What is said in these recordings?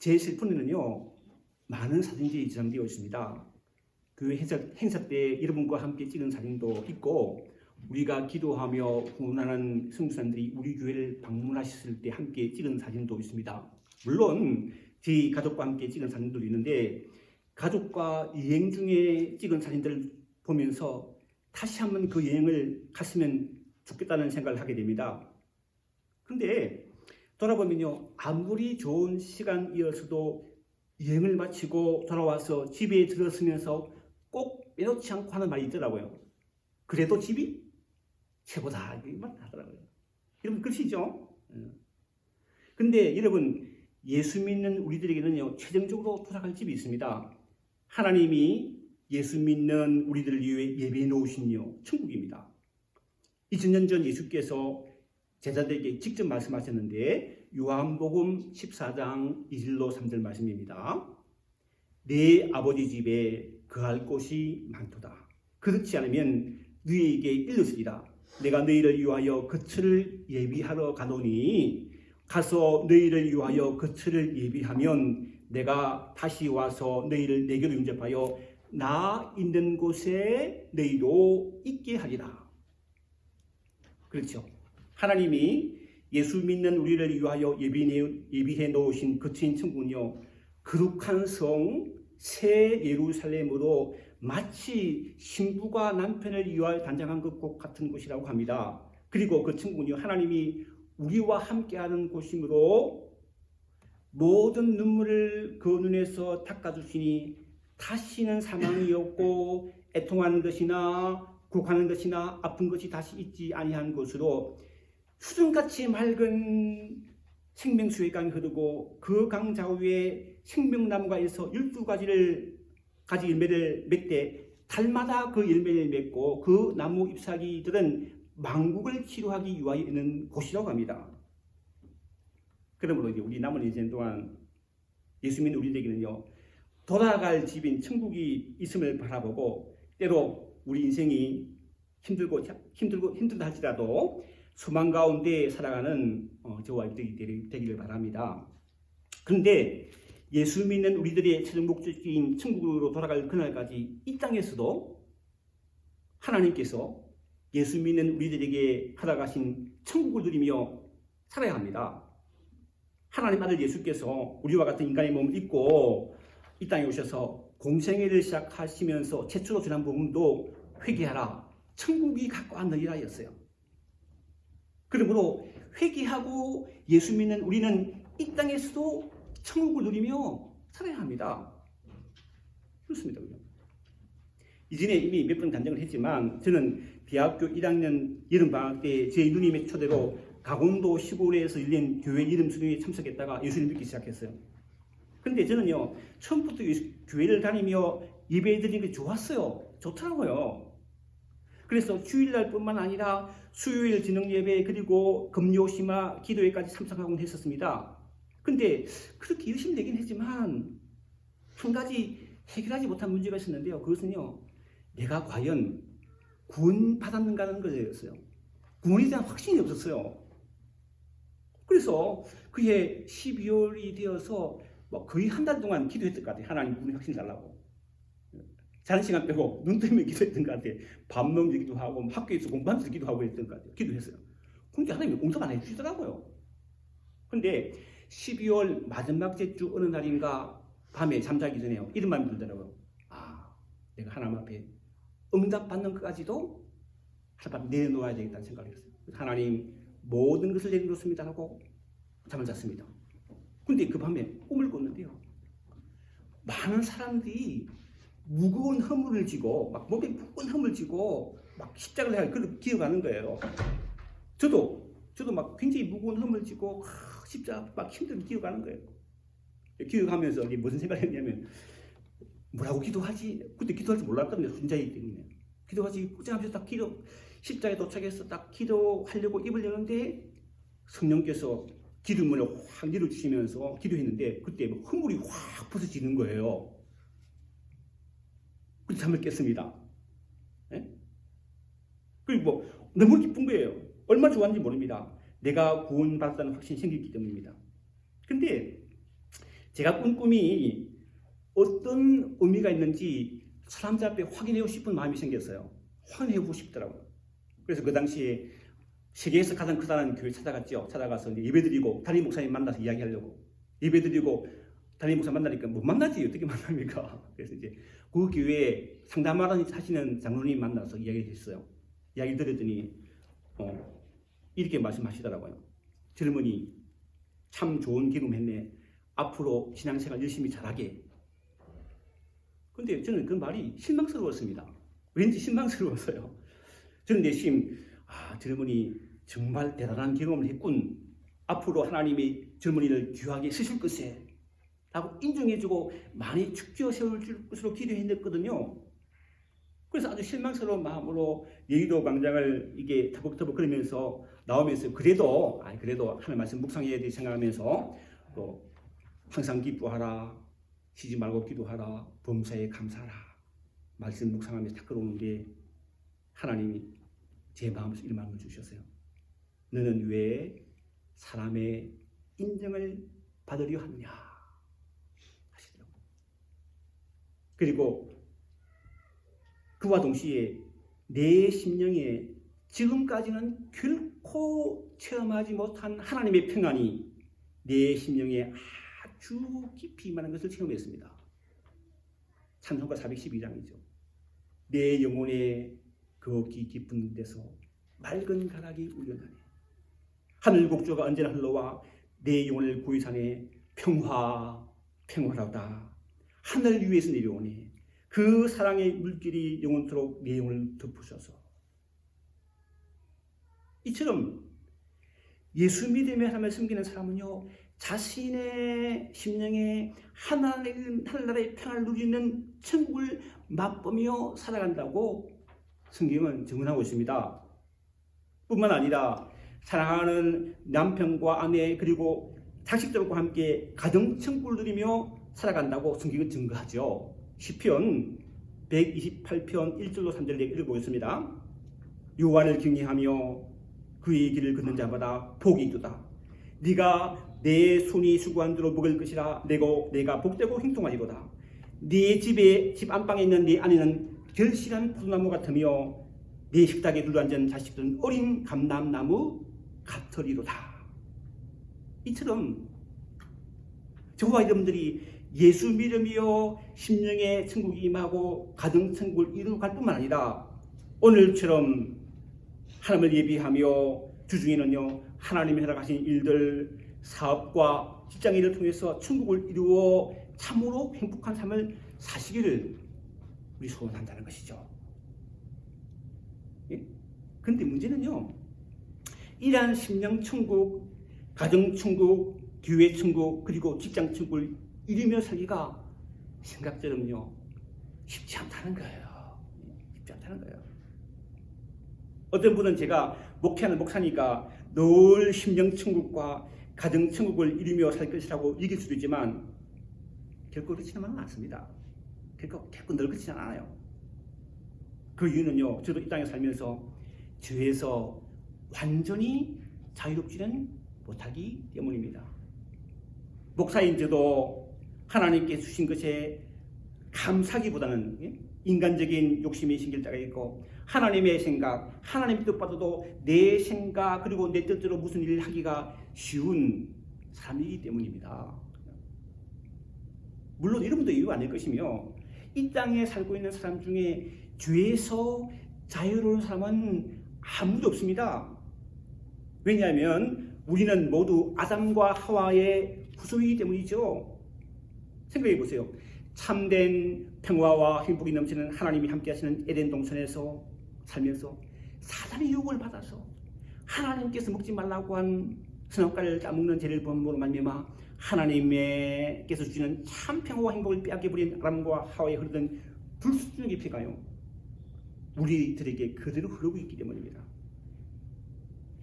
제 실폰에는요 많은 사진들이 저장되어 있습니다. 그 행사 때 여러분과 함께 찍은 사진도 있고, 우리가 기도하며 후원하는 성도사님들이 우리 교회를 방문하셨을 때 함께 찍은 사진도 있습니다. 물론 저희 가족과 함께 찍은 사진도 있는데, 가족과 여행 중에 찍은 사진들을 보면서 다시 한번 그 여행을 갔으면 좋겠다는 생각을 하게 됩니다. 그런데 돌아보면요, 아무리 좋은 시간이어서도 여행을 마치고 돌아와서 집에 들어서면서 꼭 빼놓지 않고 하는 말이 있더라고요. 그래도 집이 최고다, 이런 말 하더라고요. 여러분 그러시죠? 근데 여러분, 예수 믿는 우리들에게는요 최종적으로 돌아갈 집이 있습니다. 하나님이 예수 믿는 우리들을 위해 예비해 놓으신 천국입니다. 2000년 전 예수께서 제자들에게 직접 말씀하셨는데, 요한복음 14장 2절로 3절 말씀입니다. 내 아버지 집에 거할 곳이 많도다. 그렇지 않으면 너희에게 일렀으리라. 내가 너희를 위하여 거처를 예비하러 가노니, 가서 너희를 위하여 거처를 예비하면 내가 다시 와서 너희를 내게로 영접하여 나 있는 곳에 너희도 있게 하리라. 그렇죠. 하나님이 예수 믿는 우리를 위하여 예비해 놓으신 거처인 천국은요, 거룩한 성 새 예루살렘으로 마치 신부가 남편을 위하여 단장한 것 같은 곳이라고 합니다. 그리고 그 천국은요, 하나님이 우리와 함께하는 곳이므로 모든 눈물을 그 눈에서 닦아주시니 다시는 사망이 없고 애통하는 것이나 곡하는 것이나 아픈 것이 다시 있지 아니한 곳으로 수정같이 맑은 생명수의 강이 흐르고 그 강 좌우에 생명나무가 있어 12가지 열매를 맺되 달마다 그 열매를 맺고 그 나무 잎사귀들은 만국을 치료하기 위하여 있는 곳이라고 합니다. 그러므로 이제 우리 남은 인생 동안 예수 믿는 우리에게는요, 돌아갈 집인 천국이 있음을 바라보고, 때로 우리 인생이 힘들다 할지라도 소망 가운데 살아가는 저와 여러분들이 되기를 바랍니다. 그런데 예수 믿는 우리들의 최종 목적인 천국으로 돌아갈 그날까지 이 땅에서도 하나님께서 예수 믿는 우리들에게 허락하신 천국을 누리며 살아야 합니다. 하나님 아들 예수께서 우리와 같은 인간의 몸을 입고 이 땅에 오셔서 공생애를 시작하시면서 최초로 전한 복음도 회개하라, 천국이 가까웠느니라 였어요. 그러므로 회개하고 예수 믿는 우리는 이 땅에서도 천국을 누리며 살아야 합니다. 그렇습니다. 이전에 이미 몇 번 간증을 했지만, 저는 대학교 1학년 여름방학 때 제 누님의 초대로 강원도 시골에서 열린 교회 이름 수련회에 참석했다가 예수를 믿기 시작했어요. 그런데 저는요, 처음부터 교회를 다니며 예배 드리는 게 좋았어요. 좋더라고요. 그래서 주일날 뿐만 아니라 수요일 저녁 예배, 그리고 금요 심화 기도회까지 참석하곤 했었습니다. 근데 그렇게 열심히 되긴 했지만 한 가지 해결하지 못한 문제가 있었는데요. 그것은요, 내가 과연 구원받았는가라는 거였어요. 구원에 대한 확신이 없었어요. 그래서 그해 12월이 되어서 거의 한 달 동안 기도했던 것 같아요. 하나님 구원의 확신 달라고. 자는 시간 빼고 눈 뜨면 기도했던 것 같아요. 밥 먹기도 하고 학교에서 공부하면서 기도하고 했던 것 같아요. 기도했어요. 그런데 하나님이 공석 안 해주시더라고요. 그런데 12월 마지막 주 어느 날인가 밤에 잠자기 전에요, 이런 마음이 들더라고요. 내가 하나님 앞에 응답받는 것까지도 하나님 앞에 내놓아야 되겠다는 생각을 했어요. 하나님, 모든 것을 내놓습니다 하고 잠을 잤습니다. 근데 그 밤에 꿈을 꿨는데요, 많은 사람들이 무거운 허물을 지고, 목에 무거운 허물을 지고 십자가를 해야 그걸 기어가는 거예요. 저도 굉장히 무거운 허물을 지고 십자가 힘들게 기어가는 거예요. 기어가면서 무슨 생각을 했냐면, 뭐라고 기도하지? 그때 기도할 줄 몰랐거든요. 혼자이기 때문에. 기도하지, 꾸준하면서 딱 십자가에 도착해서 딱 기도하려고 입을 여는데 성령께서 기도문을 확 열어주시면서 기도했는데, 그때 허물이 확 벗어지는 거예요. 그래서 잠을 깼습니다. 네? 그리고 너무 기쁜 거예요. 얼마나 좋았는지 모릅니다. 내가 구원받았다는 확신이 생겼기 때문입니다. 근데 제가 꾼 꿈이 어떤 의미가 있는지 사람들 앞에 확인하고 싶은 마음이 생겼어요. 확인하고 싶더라고요. 그래서 그 당시에 세계에서 가장 크다는 교회 찾아갔죠. 찾아가서 이제 예배드리고 담임 목사님 만나서 이야기하려고 예배드리고 담임 목사 만나니까 못 만나지 어떻게 만납니까? 그래서 이제 그 교회에 상담하시는 장로님 만나서 이야기했어요. 이야기 들었더니 이렇게 말씀하시더라고요. 젊은이 참 좋은 경험했네. 앞으로 신앙생활 열심히 잘하게. 근데 저는 그 말이 실망스러웠습니다. 왠지 실망스러웠어요. 저는 내심 젊은이 정말 대단한 경험을 했군. 앞으로 하나님이 젊은이를 귀하게 쓰실 것에 라고 인정해주고 많이 축지어 세울 것으로 기도했거든요. 그래서 아주 실망스러운 마음으로 여의도 광장을 이게 터벅터벅 걸으면서 나오면서 그래도 하나님 말씀 묵상해야 돼 생각하면서 또 항상 기도하라, 쉬지 말고 기도하라, 범사에 감사하라 말씀 묵상하면서 딱 걸어오는데 하나님이 제 마음에서 이런 마음을 주셨어요. 너는 왜 사람의 인정을 받으려 하느냐 하시더라고요. 그리고 그와 동시에 내 심령에 지금까지는 결코 체험하지 못한 하나님의 평안이 내 심령에 아주 깊이 임하는 것을 체험했습니다. 찬송가 412장이죠. 내 영혼의 거기 깊은 데서 맑은 가락이 울려나네. 하늘 곡조가 언제나 흘러와 내 영혼을 구이산에 평화로다. 하늘 위에서 내려오네. 그 사랑의 물길이 영원토록 내 영혼을 덮으셔서. 이처럼 예수 믿음의 하나님을 섬기는 사람은요, 자신의 심령에 하늘나라의 평안을 누리는 천국을 맛보며 살아간다고 성경은 증언하고 있습니다. 뿐만 아니라 사랑하는 남편과 아내 그리고 자식들과 함께 가정천국을 누리며 살아간다고 성경은 증거하죠. 시편 128편 1절로 3절을 읽어보겠습니다. 여호와를 경외하며 그의 길을 걷는 자마다 복이 있도다. 네가 내 손이 수고한 대로 먹을 것이라. 내가 복되고 형통하리로다. 네 집 안방에 있는 네 아내는 결실한 포도나무 같으며 네 식탁에 둘러앉은 자식들은 어린 감람나무 같으리로다. 이처럼 저와 여러분들이 예수 믿으며 심령의 천국이 임하고 가정 천국을 이루갈 뿐만 아니라 오늘처럼 하나님을 예비하며 주중에는요 하나님이 허락하신 일들, 사업과 직장일을 통해서 천국을 이루어 참으로 행복한 삶을 사시기를 우리 소원한다는 것이죠. 그런데 문제는요, 이러한 심령 천국, 가정 천국, 교회 천국, 그리고 직장 천국을 이루며 살기가 생각처럼요 쉽지 않다는 거예요. 쉽지 않다는 거예요. 어떤 분은 제가 목회하는 목사니까 늘 심령 천국과 가정 천국을 이루며 살 것이라고 얘기할 수도 있지만 결코 그렇지는 않습니다. 결코 늘 그렇지는 않아요. 그 이유는요, 저도 이 땅에 살면서 죄에서 완전히 자유롭지는 못하기 때문입니다. 목사인 저도 하나님께 주신 것에 감사기보다는 인간적인 욕심이 생길 때가 있고, 하나님의 생각, 하나님 뜻보다도 내 생각 그리고 내 뜻대로 무슨 일을 하기가 쉬운 사람이기 때문입니다. 물론 여러분도 이유 아닐 것이며, 이 땅에 살고 있는 사람 중에 죄에서 자유로운 사람은 아무도 없습니다. 왜냐하면 우리는 모두 아담과 하와의 후손이기 때문이죠. 생각해 보세요. 참된 평화와 행복이 넘치는 하나님이 함께 하시는 에덴 동산에서 살면서 사단의 유혹을 받아서 하나님께서 먹지 말라고 한 선악과를 따먹는 죄를 범함으로 말미암아 하나님께서 주시는 참 평화와 행복을 빼앗겨버린 아담과 하와에 흐르던 불순종의 피가요 우리들에게 그대로 흐르고 있기 때문입니다.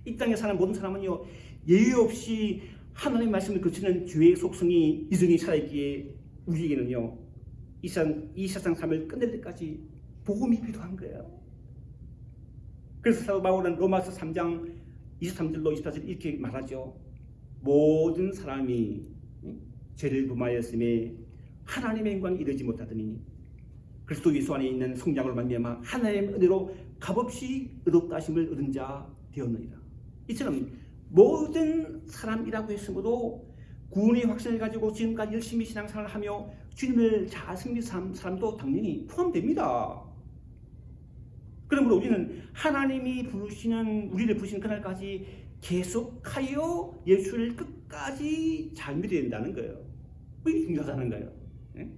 이 땅에 사는 모든 사람은요 예외 없이 하나님의 말씀을 거치는 죄의 속성이 이성이 살아있기에 우리에게는요 이 세상 삶을 끝낼 때까지 복음이 필요한 거예요. 그래서 사도 바울은 로마서 3장 23절로 24절 이렇게 말하죠. 모든 사람이 죄를 범하였음에 하나님의 영광이 이르지 못하더니 그리스도 예수 안에 있는 성장으로 말미암아 하나님의 은혜로 값없이 의롭다 하심을 얻은 자 되었느니라. 이처럼 모든 사람이라고 했으므로 구원의 확신을 가지고 지금까지 열심히 신앙생활을 하며 주님을 잘 섬기는 사람도 당연히 포함됩니다. 그러므로 우리는 하나님이 우리를 부르시는 그날까지 계속하여 예수를 끝까지 잘 믿어야 된다는 거예요. 그게 중요하다는 거예요. 네?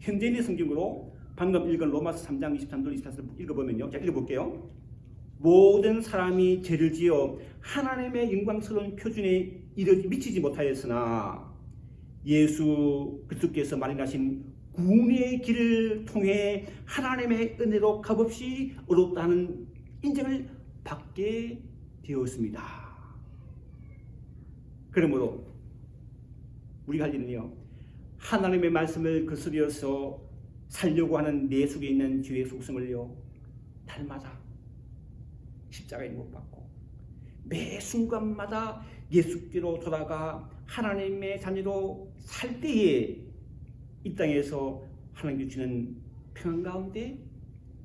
현대인의 성경으로 방금 읽은 로마서 3장 23절 24절 읽어보면요. 자, 읽어볼게요. 모든 사람이 죄를 지어 하나님의 영광스러운 표준에 미치지 못하였으나 예수 그리스도께서 마련하신 구원의 길을 통해 하나님의 은혜로 값없이 얻었다는 인정을 받게 되었습니다. 그러므로 우리가 할 일은요, 하나님의 말씀을 거스려서 살려고 하는 내 속에 있는 죄의 속성을요, 날마다 십자가에 못 박고 매 순간마다 예수께로 돌아가 하나님의 자녀로 살 때에 이 땅에서 하나님께 주는 평안 가운데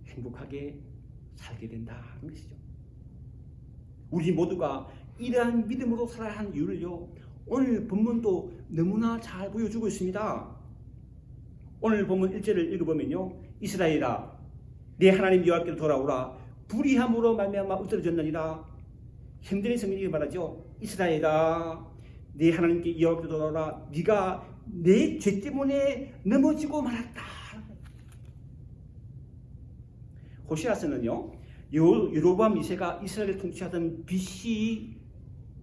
행복하게 살게 된다는 것이죠. 우리 모두가 이러한 믿음으로 살아야 하는 이유를요, 오늘 본문도 너무나 잘 보여주고 있습니다. 오늘 본문 1절을 읽어보면요, 이스라엘아 내 하나님 여호와께로 돌아오라 불의함으로 말미암아 엎드러졌느니라. 현대의 성경이 말하죠. 이스라엘아 내 하나님께 여호와께로 돌아오라 네가 내 죄 때문에 넘어지고 말았다. 호시아서는요, 여로보암 2세가 이스라엘을 통치하던 BC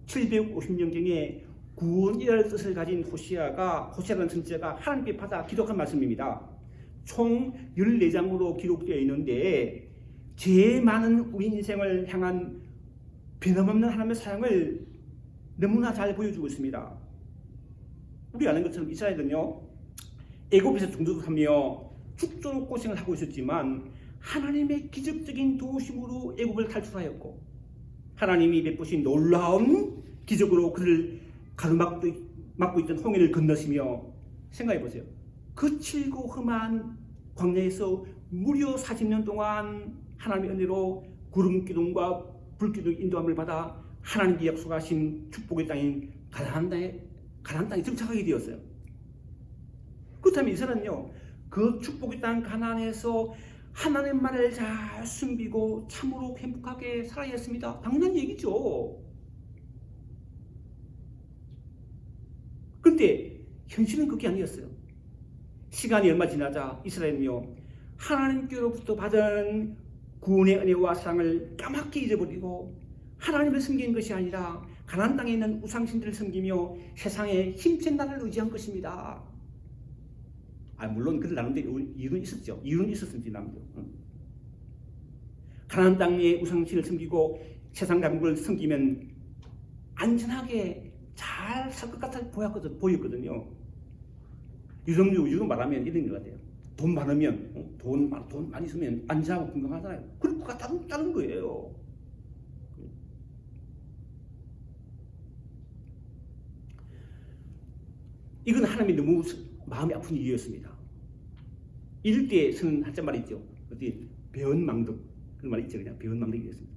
750년경에 구원이라는 뜻을 가진 호시아라는 선지자가 하나님께 받아 기록한 말씀입니다. 총 14장으로 기록되어 있는데 제일 많은 우리 인생을 향한 변함없는 하나님의 사랑을 너무나 잘 보여주고 있습니다. 우리 아는 것처럼 이스라엘은요, 애굽에서 종도하며 죽도록 고생을 하고 있었지만 하나님의 기적적인 도우심으로 애굽을 탈출하였고 하나님이 베푸신 놀라운 기적으로 그를 가로막고 있던 홍해를 건너시며, 생각해 보세요. 거칠고 험한 광야에서 무려 40년 동안 하나님의 은혜로 구름 기둥과 불 기둥 인도함을 받아 하나님께 약속하신 축복의 땅인 가나안 땅에 정착하게 되었어요. 그렇다면 이스라엘은요, 그 축복의 땅 가나안에서 하나님 말을 잘 숨기고 참으로 행복하게 살아야 했습니다. 당연한 얘기죠. 그런데 현실은 그게 아니었어요. 시간이 얼마 지나자 이스라엘은요, 하나님께로부터 받은 구원의 은혜와 사랑을 까맣게 잊어버리고 하나님을 섬기는 것이 아니라 가나안 땅에 있는 우상신들을 섬기며 세상의 힘센 나를 의지한 것입니다. 물론 그들 나름대로 이유는 있었죠. 이유는 있었는지 나름대로. 가나안 땅의 우상신을 섬기고 세상 가국을 섬기면 안전하게 잘 살 것 같아 보였거든요. 요즘 말하면 이런 것 같아요. 돈 많으면, 돈 많이 쓰면 안전하고 건강하잖아요. 그럴 것 같다는 거예요. 이건 하나님이 너무 마음이 아픈 일이었습니다. 이럴 때 쓰는 한자말이 있죠. 어디 배은망덕, 그런 말이 있죠. 그냥 배은망덕이었습니다.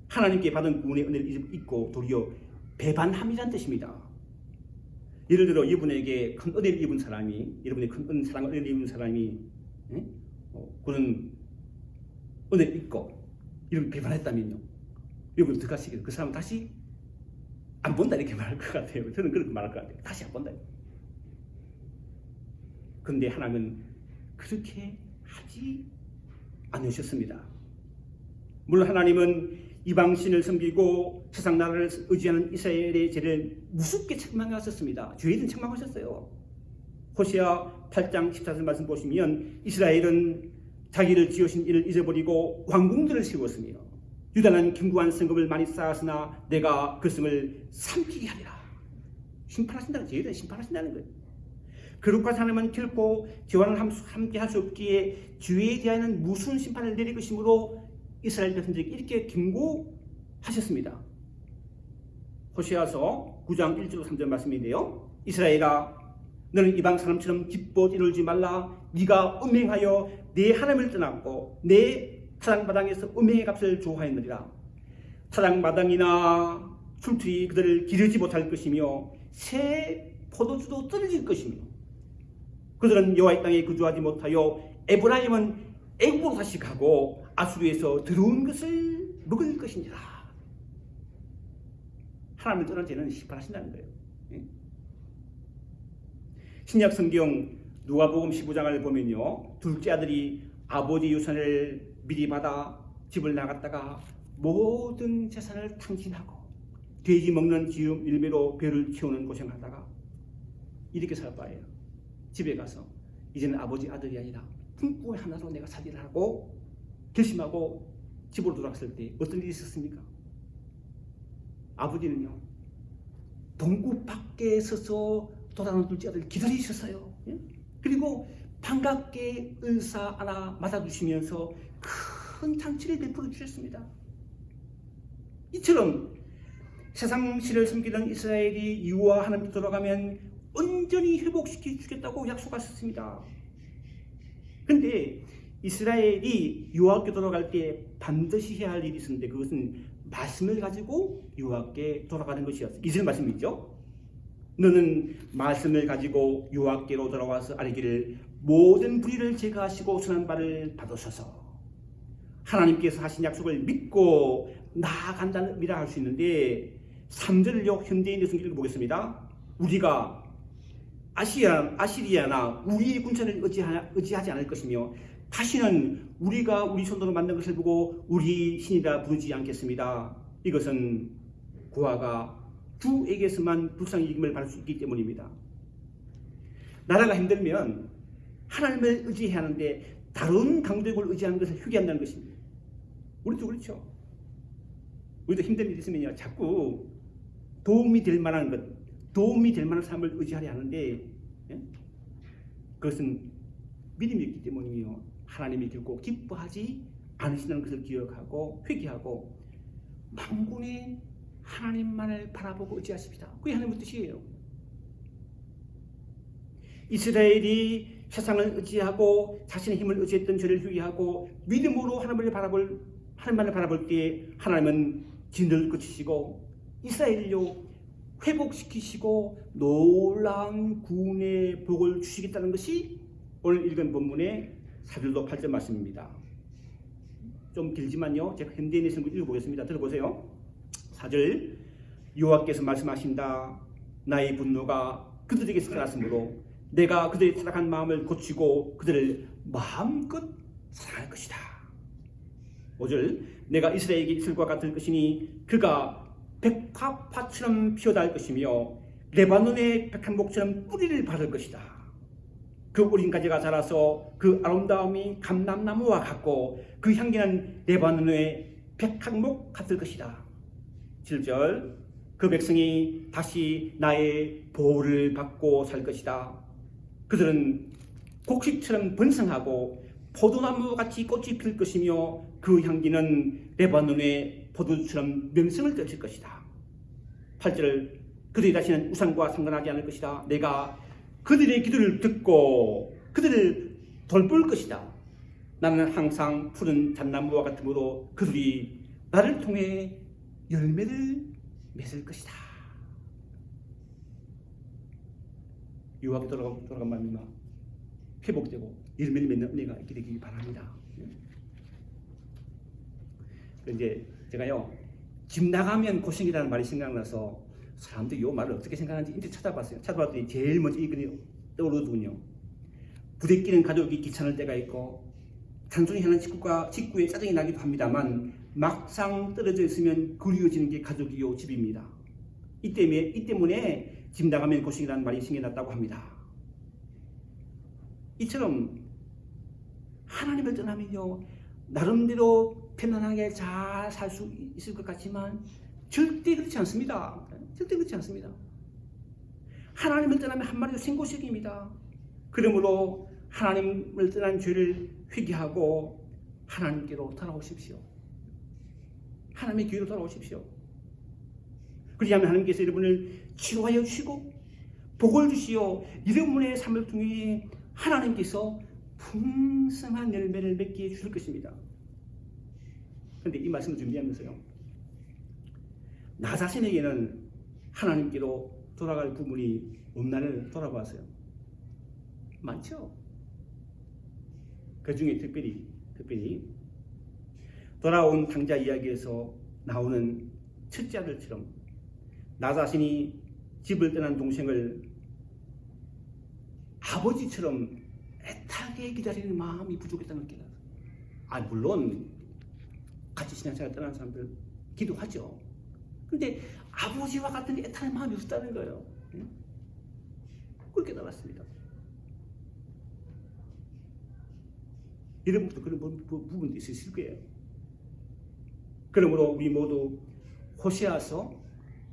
하나님께 받은 구원의 은혜를 잊고 도리어 배반함이란 뜻입니다. 예를 들어 이분에게 큰 은혜를 입은 사람이, 여러분의 큰 사랑을 은혜를 입은 사람이 그런 은혜를 잊고 이렇게 배반했다면요, 여러분 어떻게 하시겠어요? 그 사람 다시 안 본다 이렇게 말할 것 같아요. 저는 그렇게 말할 것 같아요. 다시 안 본다. 그런데 하나님은 그렇게 하지 않으셨습니다. 물론 하나님은 이방신을 섬기고 세상 나라를 의지하는 이스라엘의 죄를 무섭게 책망하셨습니다. 죄인은 책망하셨어요. 호시아 8장 14절 말씀 보시면 이스라엘은 자기를 지으신 이를 잊어버리고 왕궁들을 세웠으며 유다는 견고한 성읍을 많이 쌓았으나 내가 그 성을 삼키게 하리라. 심판하신다는, 죄인은 심판하신다는 거예요. 거룩한 하나님은 결코 죄와는 함께 할 수 없기에 죄에 대한 무슨 심판을 내릴 것이므로 이스라엘 백성들에게 이렇게 경고하셨습니다. 호시아서 9장 1절 3절 말씀인데요. 이스라엘아 너는 이방 사람처럼 기뻐 뛰놀지 말라. 네가 음행하여 내 하나님을 떠났고 내 타작마당에서 음행의 값을 좋아하였느니라. 타작마당이나 출틀이 그들을 기르지 못할 것이며 새 포도주도 떨어질 것이며 그들은 여호와의 땅에 거주하지 못하여 에브라임은 애굽으로 다시 가고 아수르에서 들어온 것을 먹을 것이니라. 하나님을 떠난 죄는 심판하신다는 거예요. 신약 성경 누가복음 15장을 보면요, 둘째 아들이 아버지 유산을 미리 받아 집을 나갔다가 모든 재산을 탕진하고 돼지 먹는 지음 일매로 배를 키우는 고생하다가 이렇게 살 바에요. 집에 가서 이제는 아버지 아들이 아니라 품꾼 하나로 내가 살기를 하고 결심하고 집으로 돌아갔을 때 어떤 일이 있었습니까? 아버지는요, 동굴 밖에 서서 돌아오는 둘째 아들 기다리셨어요. 그리고 반갑게 의사 하나 맞아주시면서 큰 잔치를 베풀어 주셨습니다. 이처럼 세상 신을 섬기던 이스라엘이 여호와 하나님께 돌아가면 온전히 회복시켜 주겠다고 약속하셨습니다. 그런데 이스라엘이 여호와께 돌아갈 때 반드시 해야 할 일이 있었는데 그것은 말씀을 가지고 여호와께 돌아가는 것이었어요. 이슬 말씀이죠. 너는 말씀을 가지고 여호와께로 돌아와서 아뢰기를 모든 불의를 제거하시고 선한 바를 받으소서. 하나님께서 하신 약속을 믿고 나아간다는 의미라 할 수 있는데 3절을요 현대인의 성경을 보겠습니다. 우리가 아시리아나 우리의 군사를 의지하지 않을 것이며 다시는 우리가 우리 손으로 만든 것을 보고 우리 신이라 부르지 않겠습니다. 이것은 구하가 주에게서만 불쌍히 이김을 받을 수 있기 때문입니다. 나라가 힘들면 하나님을 의지해야 하는데 다른 강대국을 의지하는 것을 휴게한다는 것입니다. 우리도 그렇죠. 우리도 힘든 일이 있으면요 자꾸 도움이 될 만한 것, 도움이 될 만한 사람을 의지하려 하는데 그것은 믿음이 있기 때문이며 하나님이 결코 기뻐하지 않으시는 것을 기억하고 회개하고 만군의 하나님만을 바라보고 의지하십시다. 그게 하나님의 뜻이에요. 이스라엘이 세상을 의지하고 자신의 힘을 의지했던 죄를 회개하고 믿음으로 하나님만을 바라볼 때 하나님은 진노를 그치시고 이스라엘을요 회복시키시고 놀라운 구원의 복을 주시겠다는 것이 오늘 읽은 본문의 4절도 8절 말씀입니다. 좀 길지만요 제가 현대인의 성경 읽어보겠습니다. 들어보세요. 4절 여호와께서 말씀하신다. 나의 분노가 그들에게서 떠났으므로 내가 그들의 타락한 마음을 고치고 그들을 마음껏 사랑할 것이다. 5절 내가 이스라엘에게 이슬과 같을 것이니 그가 백합화처럼 피어날 것이며 레바논의 백합목처럼 뿌리를 바를 것이다. 그 어린 가지가 자라서 그 아름다움이 감람나무와 같고 그 향기는 레바논의 백합목 같을 것이다. 7절 그 백성이 다시 나의 보호를 받고 살 것이다. 그들은 곡식처럼 번성하고 포도나무같이 꽃이 필 것이며 그 향기는 레바논의 포도주처럼 명성을 떨칠 것이다. 8절 그들이 다시는 우상과 상관하지 않을 것이다. 내가 그들의 기도를 듣고 그들을 돌볼 것이다. 나는 항상 푸른 잣나무와 같으므로 그들이 나를 통해 열매를 맺을 것이다. 여호와께 돌아간 마음이 회복되고 열매를 맺는 은혜가 있게 되길 바랍니다. 그런데 제가요 집 나가면 고생이라는 말이 생각나서 사람들이 이 말을 어떻게 생각하는지 인터넷 찾아봤어요. 찾아봤더니 제일 먼저 이 글이 떠오르더군요. 부대끼는 가족이 귀찮을 때가 있고 단순히 하는 직구에 짜증이 나기도 합니다만 막상 떨어져 있으면 그리워지는 게 가족이요 집입니다. 이 때문에 집 나가면 고생이라는 말이 생겨났다고 합니다. 이처럼 하나님을 떠나면요 나름대로 편안하게 잘 살 수 있을 것 같지만 절대 그렇지 않습니다. 절대 그렇지 않습니다. 하나님을 떠나면 한마디로 생고색입니다. 그러므로 하나님을 떠난 죄를 회개하고 하나님께로 돌아오십시오. 하나님의 귀로 돌아오십시오. 그리하면 하나님께서 여러분을 치료하여 주시고 복을 주시어 여러분의 삶을 통해 하나님께서 풍성한 열매를 맺게 해 주실 것입니다. 그런데 이 말씀을 준비하면서요, 나 자신에게는 하나님께로 돌아갈 부분이 없나를 돌아봤어요. 많죠. 그 중에 특별히 돌아온 탕자 이야기에서 나오는 첫째 아들처럼 나 자신이 집을 떠난 동생을 아버지처럼 애타게 기다리는 마음이 부족했다는 게 깨달았어요. 물론 같이 신앙생활 떠난 사람들 기도하죠. 근데 아버지와 같은 애타는 마음이 없다는 거예요. 그렇게 깨달았습니다. 여러분도 그런 부분도 있으실 거예요. 그러므로 우리 모두 호세아서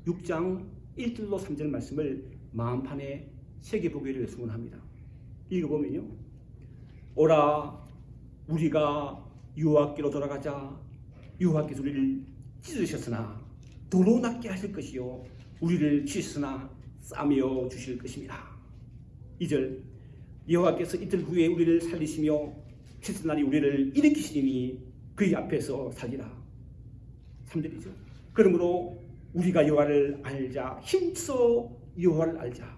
6장 1절로 3절 말씀을 마음판에 새겨보기를 소원합니다. 읽어보면요, 오라 우리가 여호와께로 돌아가자. 여호와께서 우리를 찢으셨으나 도로 낫게 하실 것이요 우리를 치셨으나 싸매어 주실 것입니다. 2절 여호와께서 이틀 후에 우리를 살리시며 칠째 날이 우리를 일으키시니 그의 앞에서 살리라. 3절이죠. 그러므로 우리가 여호와를 알자. 힘써 여호와를 알자.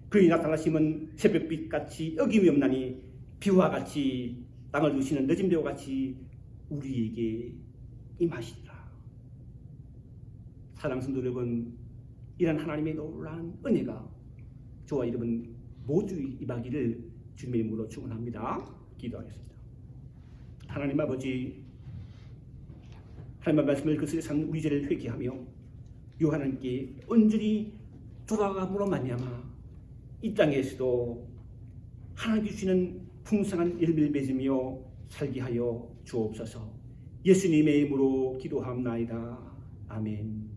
그의 나타나심은 새벽빛같이 어김이 없나니 비와 같이 땅을 두시는 늦은 비와 같이 우리에게 임하시리라. 사랑하는 성도 여러분, 이런 하나님의 놀라운 은혜가 저와 여러분 모두 임하기를 주님의 이름으로 축원합니다. 기도하겠습니다. 하나님 아버지, 하나님의 말씀을 그 속에 사는 우리 죄를 회개하며 요 하나님께 온전히 돌아감으로 말미암아 이 땅에서도 하나님께 주시는 풍성한 열매를 맺으며 살게 하여 주옵소서. 예수님의 이름으로 기도합나이다. 아멘.